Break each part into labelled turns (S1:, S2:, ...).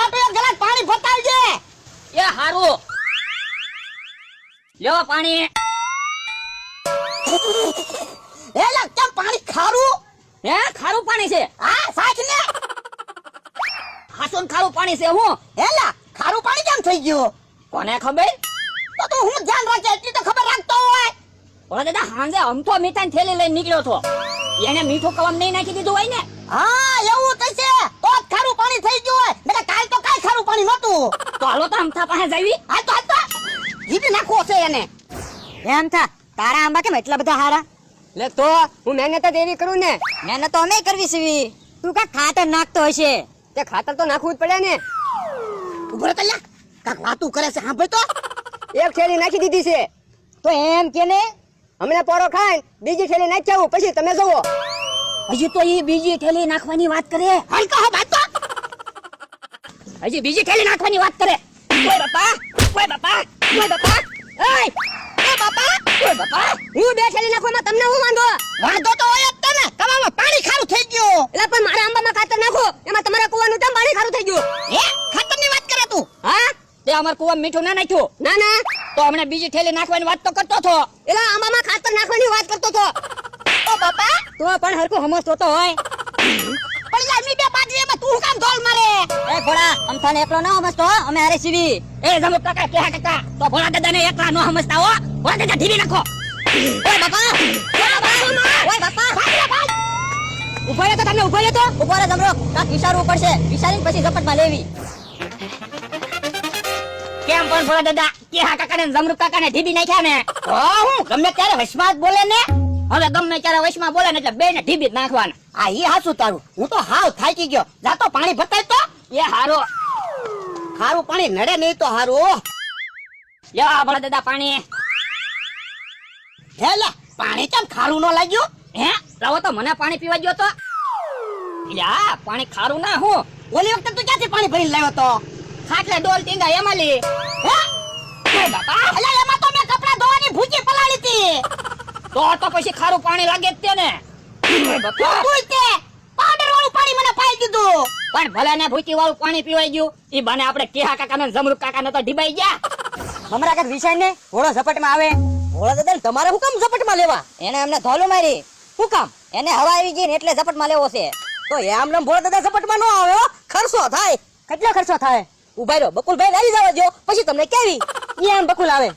S1: આટો એક ગ્લાસ પાણી ભરતાવજે.
S2: એ હારું લ્યો પાણી.
S1: એલા કેમ પાણી ખારું?
S2: હે ખારું પાણી છે?
S1: હા સાચ ને.
S2: હાસુન ખારું પાણી છે હું?
S1: એલા ખારું પાણી કેમ થઈ ગયું?
S2: કોને ખબર?
S1: તો હું ધ્યાન રાખે એટલી તો ખબર રાખતો હોય.
S2: ઓલા દાદા હાંજે અમથો મીઠાની થેલી લઈને નીકળ્યો તો. એને મીઠું કવમ નહીં નાખી દીધું હોય ને?
S1: હા એવું થશે તો જ ખારું પાણી થઈ ગયું હોય. નકર કાલ તો કાઈ ખારું પાણી નહોતું.
S2: તો હાલો તો અમથા પાસે જાવી.
S1: હાલ તો જીભી નાખવો છે એને.
S3: એમ થા તારા આંબા કેમ એટલા બધા હારા?
S4: લે તો હું મહેનત જ એવી કરું ને.
S3: મહેનત તો અમે કરવી સીવી. તું કા ખાતર નાખતો હશે?
S4: તે ખાતર તો નાખવું જ પડે ને.
S1: ઉભો રહે તલ્યા. કાક વાતું કરે છે સાંભળ તો.
S4: એક થેલી નાખી દીધી છે.
S3: તો એમ કે ને
S4: હમણાં પોરો ખાઈને બીજી થેલી નાખી આવું પછી તમે જોવો.
S2: હજી તો એ બીજી થેલી નાખવાની વાત કરે.
S1: હાલ કહો વાત તો.
S2: હજી બીજી થેલી નાખવાની વાત કરે. ઓય બાપા, ઓય બાપા, ઓય બાપા. એય,
S1: એ બાપા
S2: ઓય બાપા.
S4: હું બે થેલી નાખવામાં તમને હું વાંધો?
S1: વાંધો તો હોય જ તને. તમારમાં પાણી ખારું થઈ ગયું.
S4: એટલે પણ મારા આંબામાં ખાતર નાખો એમાં તમારા કુવાનું કેમ પાણી ખારું થઈ ગયું?
S1: હે ખાતરની વાત કરે તું?
S4: હા
S2: તે અમાર કુવામાં મીઠું ના નાખ્યું.
S4: ના ના
S2: તો હમણાં બીજી થેલી નાખવાની વાત તો કરતો હતો.
S4: એટલે આંબામાં ખાતર નાખવાની વાત કરતો હતો.
S1: ઓ બાપા
S3: તો પણ હરખું સમજતો તો હોય.
S1: પણ યાર મી બે બાજરીમાં તું કામ ઢોલ મારે?
S3: એ ભોળા અમથાને એકલો ના સમજતો હો, અમે હારે સીવી.
S2: એ જમુ કાકા કે કાકા તો ભોળા દાદાને એકલા ન સમજતા હો. ભોળા દાદા ઢીલી નાખો.
S3: ઓય બાપા, ઓય બાપા, ઓય બાપા.
S2: ઉભો રહે તો તમને ઉભો રહે તો.
S3: ઉભો રે જમરો, કાક વિચારવું પડશે. વિચારીને પછી ઝપટમાં લેવી.
S2: કેમ પણ ભોળા દાદા કે કાકાને જમરૂ કાકાને ઢીબી નાખ્યા ને?
S1: હું ગમે ત્યારે વસમાં જ બોલે ને.
S2: હવે ગમે ત્યારે વશમાં બોલે ને એટલે બેને ઢીબી જ નાખવાના.
S1: આ ઈ હાસું તારું. હું તો હાવ થાકી ગયો. જા તો પાણી ભરતાય તો.
S2: એ હારો
S1: ખારું પાણી નડે નહીં તો હારું.
S2: લ્યો ભોળા દાદા પાણી.
S1: હે લે પાણી કેમ ખારું ન લાગ્યું?
S2: હે લાવો તો મને પાણી પીવા ગયો તો. યા પાણી ખારું ના હું.
S1: ઓલી વખતે તું ક્યાંથી પાણી ભરીને લાવ્યો તો?
S2: ખાટલે ડોલ ટીંગા એમાં લી.
S1: હે
S2: ઓય બાપા.
S1: અલા એમાં તો મેં કપડા ધોવાની ભૂકી પલાળી હતી.
S2: તો પછી ખારું પાણી લાગે જ તે ને. ઓય બાપા.
S1: તું તે પાવડર વાળું પાણી મને પાઈ દીધું.
S2: પણ ભલે ને ભૂકી વાળું પાણી પીવાઈ ગયું. ઈ બને આપણે કેહા કાકાને જમરૂ કાકાને તો ઢીબાઈ ગયા.
S3: હમણાં કાક વિચાર ને ઘોડો ઝપટમાં આવે. ઘોડા દાદા તમારે શું કામ ઝપટમાં લેવા? એને અમને ધોલું મારી. શું કામ? એને હવા આવી ગઈ ને એટલે ઝપટમાં લેવો છે. તો એમ નામ ભોળા દાદા ઝપટમાં ન આવે હો. ખર્ચો થાય. કેટલો ખર્ચો થાય? ઉભા રહ્યો બકુલભાઈ લઈ જવા જો પછી તમને કેવી. એમ બકુલ આવે.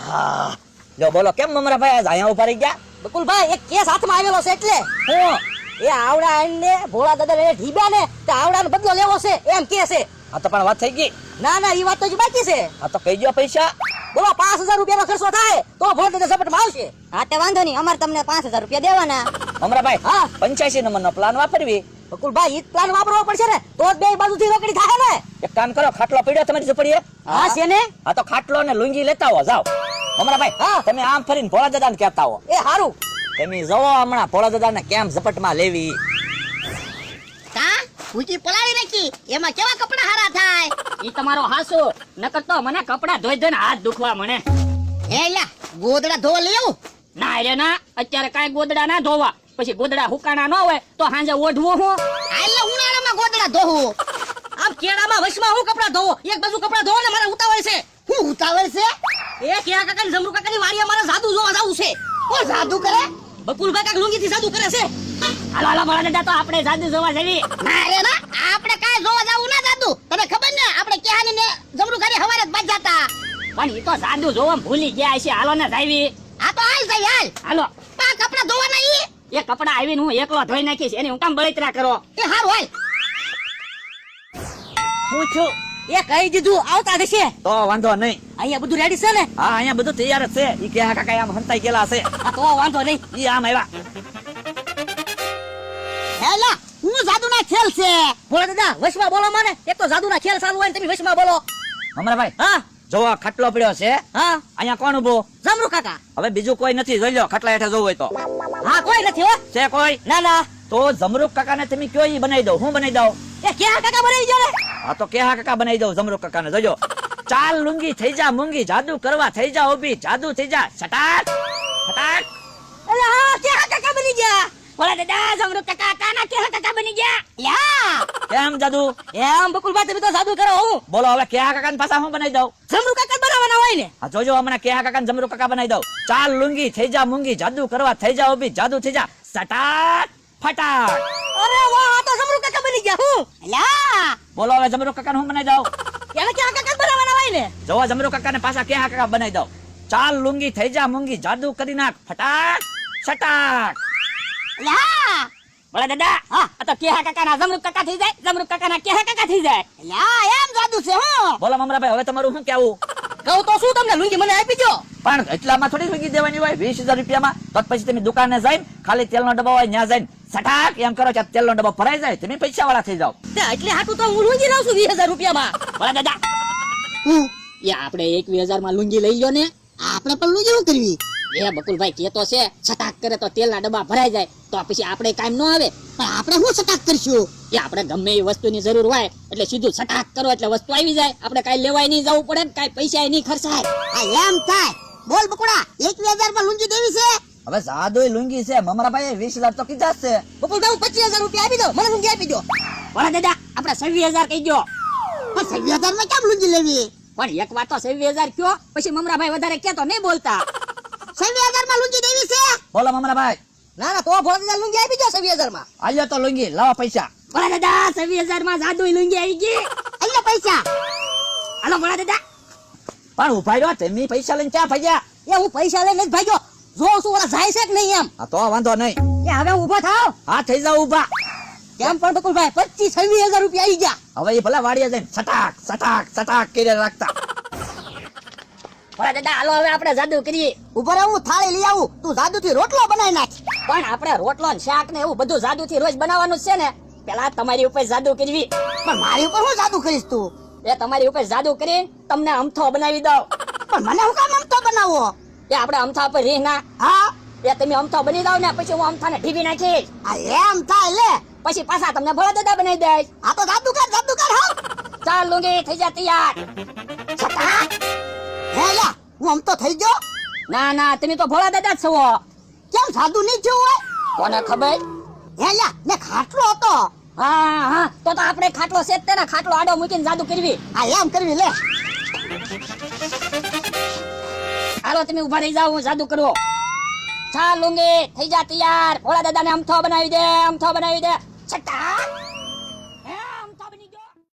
S5: હા જો બોલો કેમ મમરા ભાઈ આજ અહીંયા ઉભા રહી ગયા?
S3: બકુલભાઈ એક કેસ હાથમાં આવેલો છે એટલે
S5: હું
S3: એ આવડા આઈને ભોળા દાદા એને ઢીબ્યા ને તો આવડાનો બદલો લેવો છે એમ કે છે.
S5: આ તો પણ વાત થઈ ગઈ.
S3: ના ના ઈ વાત તો હજી બાકી છે.
S5: આ તો કહી દો પૈસા.
S3: બોલો 5000 રૂપિયાનો ખર્ચો થાય તો ભોળા દાદા ઝપટમાં આવશે. હા તે વાંધો નહીં અમારે તમને 5000 રૂપિયા દેવાના.
S5: મમરા ભાઈ
S3: હા
S5: 85 નંબરનો પ્લાન વાપરવી.
S3: બકુલભાઈ ઈ પ્લાન વાપરવો પડશે ને તો જ બે બાજુથી રોકડી થાય ને.
S5: એક કામ કરો ખાટલો પડ્યો તમારી ઝૂંપડીએ.
S3: હા છે ને.
S5: આ તો ખાટલો ને લુંગી લેતા આવો જાઓ. મમરા ભાઈ
S3: હા.
S5: તમે આમ ફરીને ભોળા દાદાને કહેતા આવો.
S3: એ હારું.
S5: તમે જવો હમણાં ભોળા દાદાને કેમ ઝપટમાં લેવી.
S1: કા ભૂકી પલાળી નાખી. એમાં કેવા કપડા હારા થાય?
S2: ઈ તમારો હાસુ. નકર તો મને કપડા ધોઈ ધોઈને હાથ દુખવા મને.
S1: હે લા ગોદડા ધોવા લઈ આવું.
S2: ના રે ના અત્યારે કાંઈ ગોદડા ના ધોવા. પછી ગોદડા હુકાણા ન હોય તો હાંજે ઓઢવું હું.
S1: આલે ઉનાળામાં ગોદડા ધોવું.
S3: આમ કેળામાં વશમાં હું કપડા ધોવો એક બાજુ કપડા ધોવો ને મારે ઉતાવળ છે.
S1: હું ઉતાવળ છે?
S3: એ કેળા કાકા ને જમરૂ કાકાની વાડીએ મારે જાદુ જોવા જાવું છે.
S1: કોણ જાદુ કરે?
S3: બકુલભાઈ કાક લુંગીથી જાદુ કરે છે.
S2: હાલો હાલો ભોળા દાદા તો આપણે જાદુ જોવા જવી.
S1: ના રે ના આપણે કાઈ જોવા જાવું ના જાદુ. તને ખબર ને આપણે કેહાની ને જમરૂ ખાલી હવારે જ બાજ જાતા.
S2: પણ ઈ તો જાદુ જોવા ભૂલી ગયા છે. હાલો ને જાવી.
S1: આ તો હાલ જઈ હાલ.
S2: હાલો
S1: પા કપડા ધોવાના ઈ.
S2: એ કપડા આવીને હું એકલો ધોઈ નાખીશ. એની હું કામ બળતરા કરો.
S1: એ હારું હાલ.
S5: હું છું
S3: એ કહી દીધું આવતા જશે.
S5: તો વાંધો નહીં.
S3: અહીંયા બધું રેડી છે ને.
S5: હા અહીંયા બધું તૈયાર જ છે. ઈ કેહા કાકા આમ હંતાઈ ગયેલા છે.
S3: આ તો વાંધો નહીં.
S5: ઈ આમ આવ્યા.
S1: હે લા હું જાદુના ખેલ છે.
S3: ભોળા દાદા વશમાં બોલો મને. એક તો જાદુના ખેલ ચાલુ હોય ને તમે વશમાં બોલો.
S5: મમરા ભાઈ
S3: હા
S5: જોવો ખાટલો પડ્યો છે.
S3: હા
S5: અહીંયા કોણ ઉભો?
S3: જમરૂ કાકા.
S5: હવે બીજું કોઈ નથી. જોઈ લો ખાટલા હેઠે જોવું હોય તો.
S3: હા કોઈ નથી હો.
S5: છે કોઈ?
S3: ના ના
S5: તો જમરૂક કાકાને તમે કયો ઈ બનાવી દઉં. હું બનાવી દઉં?
S3: એ કેળા કાકા બનાવી ગયો ને.
S5: હા તો કેહા કાકા બનાવી દઉં જમરૂક કાકાને. જોજો ચાલ લુંગી થઈ જા મૂંગી જાદુ કરવા થઈ જા ઊભી જાદુ થઈ જા છટાક છટાક.
S3: અરે હા કેળા કાકા બની ગયા.
S2: ભોળા દાદા જમરૂક કાકા કાના કેહા કાકા બની ગયા
S1: યા
S5: કેમ જાદુ
S3: એમ બકુલભાઈ તમે તો જાદુ કરો હું
S5: બોલો હવે કેહા કાકા પાછા હું બનાવી દઉં
S3: જમરૂ કાકા બનાવવાના હોય ને
S5: આ જોજો હમણાં કેહા કાકા જમરૂ કાકા બનાવી દઉં ચાલ લુંગી થઈ જા મૂંગી જાદુ કરવા થઈ જા ઉભી જાદુ થઈ જા સટાક ફટાક
S3: અરે વાહ આ તો જમરૂ કાકા બની ગયા હું
S1: લા
S5: બોલો હવે જમરૂ કાકા હું બનાવી દઉં
S3: એને ક્યાં કાકા બનાવવાના હોય ને
S5: જોવા જમરૂ કાકા ને પાછા કેહા કાકા બનાવી દઉં ચાલ લુંગી થઈ જા મૂંગી જાદુ કરી નાખ ફટાક સટાક
S1: લા
S2: ભોળા દાદા આ તો કેહા કાકા ના જમરૂક કાકા થઈ જાય જમરૂક કાકા ના કેહા કાકા થઈ જાય
S1: લા એમ જાદુ છે હું
S5: બોલો મમરાભાઈ હવે તમારું શું કેવું
S3: કહું તો શું તમને લુંગી મને આપી દો
S5: પણ એટલામાં થોડી લુંગી દેવાની હોય 20,000 રૂપિયામાં તો પછી તમે દુકાને જઈને ખાલી તેલનો ડબ્બો હોય ત્યાં જઈને સટાક એમ કરો કે તેલનો ડબ્બો ભરાઈ જાય તમે પૈસા વાળા થઈ જાવ
S3: એટલે હાટું તો હું લુંગી લાવું છું 20,000 રૂપિયામાં
S2: ભોળા દાદા
S1: હું
S2: એ આપણે 21,000 માં લુંગી લઈ લો ને
S1: આપણે પણ લુંગી શું કરવી
S2: એ બકુલભાઈ કેતો છે છટાક કરે તો તેલના ડબ્બા ભરાઈ જાય તો પછી આપણે કામ ન આવે
S1: પણ આપણે શું સટાક કરશું
S2: એ આપણે ગમે એ વસ્તુની જરૂર હોય એટલે સીધું છટાક કરો એટલે વસ્તુ આવી જાય આપણે કાંઈ લેવાય નહીં જવું પડે ને કાંઈ પૈસા નહીં ખર્ચાય
S1: આ એમ થાય બોલ બકુડા 21,000 માં લુંગી દેવી છે
S5: હવે સાદુય લુંગી છે મમરાભાઈ 20,000 તો કીધા જ છે
S3: બકુલભાઈ 25,000 રૂપિયા આપી દો મને લુંગી આપી દો
S2: ભોળા દાદા આપણે 26,000 કહી દો
S1: પણ 26,000 માં કેમ લુંગી લેવી
S2: પણ એક વાર તો 26,000 કયો પછી મમરાભાઈ વધારે કેતો નહીં બોલતા
S1: 26,000 માં લુંગી દેવી છે
S5: બોલો મમરાભાઈ
S3: ના ના તો ભોળા લુંગી આપી દો 26,000 માં
S5: આલ્યો તો લુંગી લાવો પૈસા
S2: ભોળા દાદા 26,000 માં જાદુ લુંગી આવી ગઈ
S1: અહીંયા પૈસા
S2: હાલો ભોળા દાદા
S5: પણ ઉભા રહ્યો તમે પૈસા લઈને ક્યાં ભાગ્યા
S3: એ હું પૈસા લઈને જ ભાગ્યો જો શું ઓલા જાય છે કે નહીં એમ
S5: આ તો વાંધો નહીં
S3: એ હવે ઊભો થાવ
S5: હા થઈ જાવ ઉભા
S3: કેમ પણ બકુલભાઈ 25,000 રૂપિયા આવી ગયા
S5: હવે એ ભલા વાડીએ જઈને સટાક સટાક સટાક કરી રાખતા
S2: ભોળા દાદા હાલો હવે આપણે જાદુ કરીએ
S1: ઉપર હું થાળી લઈ આવું તું જાદુ થી રોટલો બનાવી નાખ
S2: પણ આપણે રોટલો ને શાક ને એવું બધું જાદુ થી રોજ બનાવવાનું જ છે ને પેલા તમારી ઉપર જાદુ કરવી
S1: પણ મારી ઉપર શું જાદુ કરીશ તું
S2: એ તમારી ઉપર જાદુ કરી તમને અમથો બનાવી દઉં
S1: પણ મને હું કામ અમથો બનાવો
S2: એ આપણે અમથા પર રીહ ના
S1: હા
S2: એ તમે અમથો બની દઉં ને પછી હું અમથાને ઢીબી નાખીશ
S1: આ એમ થાય લે
S2: પછી પાછા તમને ભોળા દાદા બનાવી દઈશ
S1: આ તો જાદુ કર હા
S2: ચાલ લુંગી થઈ જા તૈયાર
S1: છટા હે યા હું આમ તો થઈ ગયો
S2: ના ના તમે તો ભોળા દાદા જ છો
S1: કેમ જાદુ નહીં થયું હોય
S2: કોને ખબર
S1: હે યા ને ખાટલો હતો
S2: હા હા તો આપણે ખાટલો છે જ તે ને ખાટલો આડો મૂકીને જાદુ કરવી
S1: આ એમ કરવી લે
S2: હાલો તમે ઉભા રહી જાઓ હું જાદુ કરવો ચાલ લુંગી થઈ જા તૈયાર ભોળા દાદાને અમથો બનાવી દે છટા